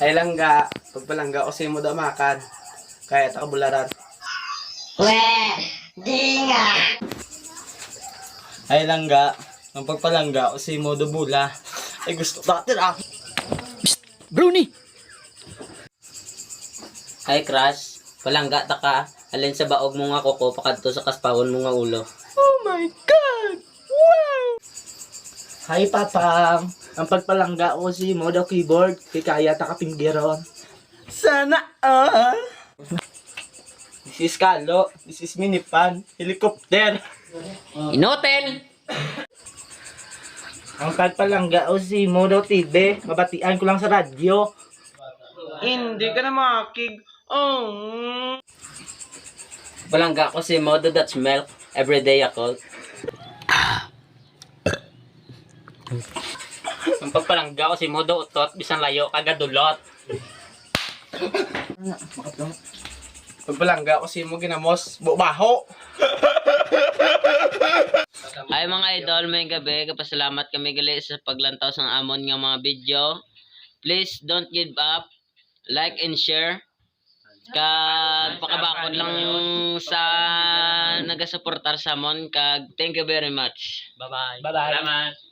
Ay langga, pagpalangga kasi mo daw makan. Kaya takabularan. Weh, di nga. Ay langga, ang pagpalangga kasi mo do bula. Ay gusto natin ah. Brownie! Hi Crush, palangga ta ka. Alin sa baog mo nga kuko pakadto sa kaspawon mo nga ulo. Oh my God! Wow! Hi papang, ang pagpalangga ko si mo daw keyboard. Kaya takapinggiron. Sana all! This is Kalo, this is Minipan, helicopter. Inotel! Ang pagpalangga ko si mo daw TV. Mabatian ko lang sa radyo. Hindi ka na makig. Oh. Palangga ko si Modo Dutch Milk. Everyday ako. Ang pagpalangga ko si Modo Utot. Bisan layo kagadulot. Pagpalangga ko si mo ginamos. Bubaho. Ay mga idol, may gabi. Kapasalamat kami gali sa paglantaw sa amon nga mga video. Please don't give up. Like and share. Kag pakabakod lang sa nagasuportar sa amon. Kag thank you very much. Bye-bye. Bye-bye. Salamat.